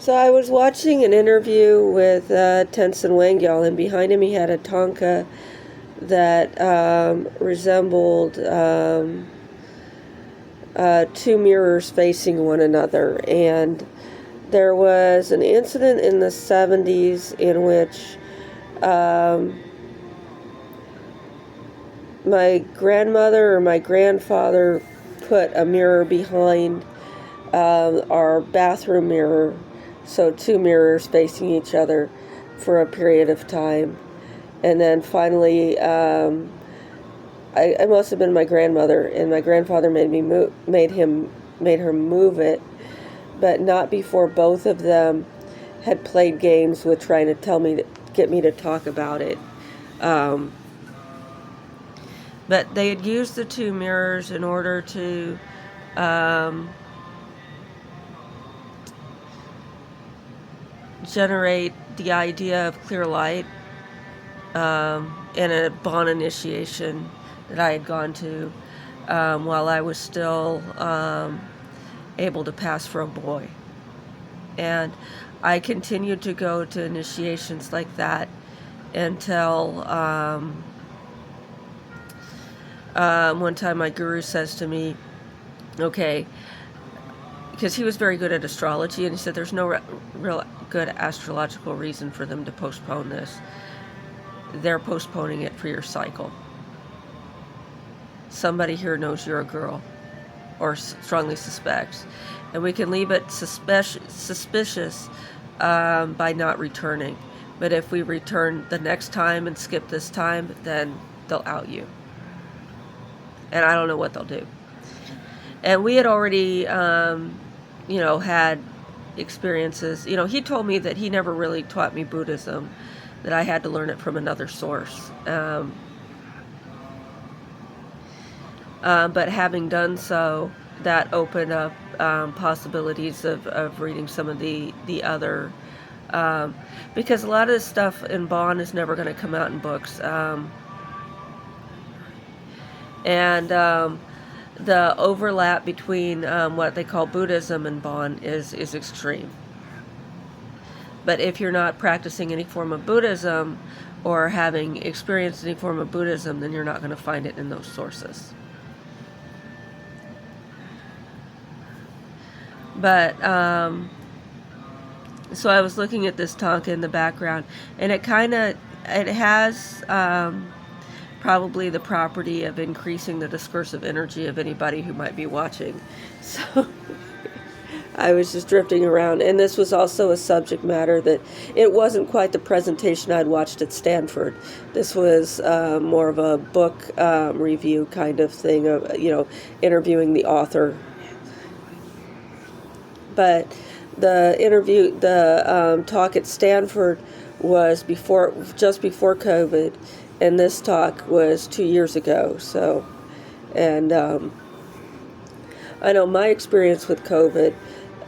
So I was watching an interview with Tenzin Wangyal, and behind him he had a Tonka that resembled two mirrors facing one another. And there was an incident in the 70s in which my grandmother or my grandfather put a mirror behind our bathroom mirror, so two mirrors facing each other for a period of time. And then finally, I must have been my grandmother, and my grandfather made her move it, but not before both of them had played games with trying to get me to talk about it. But they had used the two mirrors in order to generate the idea of clear light in a Bon initiation that I had gone to while I was still able to pass for a boy. And I continued to go to initiations like that until one time my guru says to me, okay, because he was very good at astrology, and he said there's no real good astrological reason for them to postpone this. They're postponing it for your cycle. Somebody here knows you're a girl, or strongly suspects, and we can leave it suspicious by not returning. But if we return the next time and skip this time, then they'll out you. And I don't know what they'll do. And we had already, had experiences. He told me that he never really taught me Buddhism, that I had to learn it from another source. But having done so, that opened up possibilities of reading some of the other, because a lot of this stuff in Bon is never going to come out in books. And the overlap between what they call Buddhism and Bon is extreme. But if you're not practicing any form of Buddhism or having experienced any form of Buddhism, then you're not going to find it in those sources. But so I was looking at this Tonka in the background, and it has probably the property of increasing the discursive energy of anybody who might be watching. So I was just drifting around, and this was also a subject matter that it wasn't quite the presentation I'd watched at Stanford. This was more of a book review kind of thing, of interviewing the author. But the talk at Stanford was just before COVID, and this talk was 2 years ago. So, and I know my experience with COVID,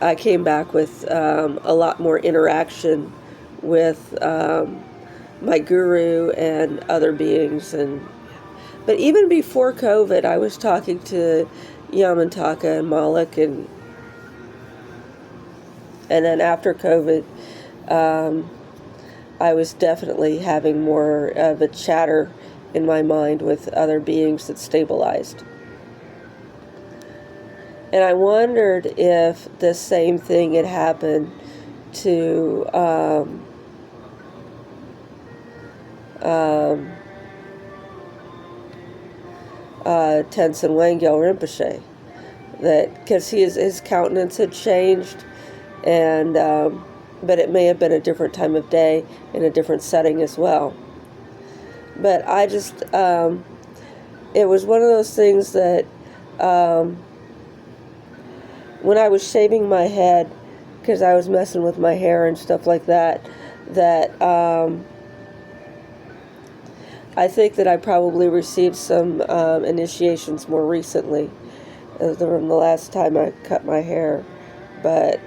I came back with a lot more interaction with my guru and other beings. But even before COVID, I was talking to Yamantaka and Malik, and then after COVID, I was definitely having more of a chatter in my mind with other beings that stabilized. And I wondered if the same thing had happened to Tenzin Wangyal Rinpoche, that because his countenance had changed, and but it may have been a different time of day in a different setting as well. But I just it was one of those things that when I was shaving my head, because I was messing with my hair and stuff like that, I think that I probably received some initiations more recently from the last time I cut my hair. But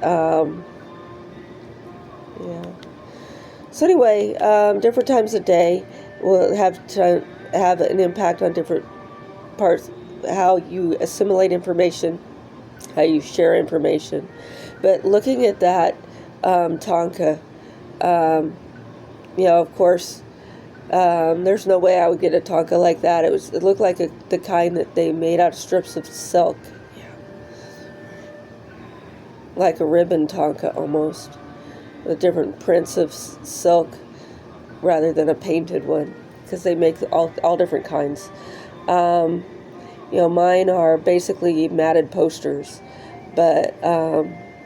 yeah. So anyway, different times of day will have to have an impact on different parts, how you assimilate information, how you share information. But looking at that Tonka. Of course, there's no way I would get a Tonka like that. It looked like the kind that they made out of strips of silk, like a ribbon Tonka almost, with different prints of silk rather than a painted one, because they make all different kinds. Mine are basically matted posters, but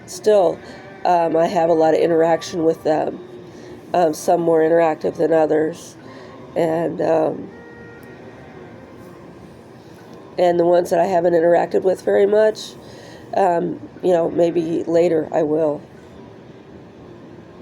still, I have a lot of interaction with them. Some more interactive than others, and the ones that I haven't interacted with very much, maybe later I will.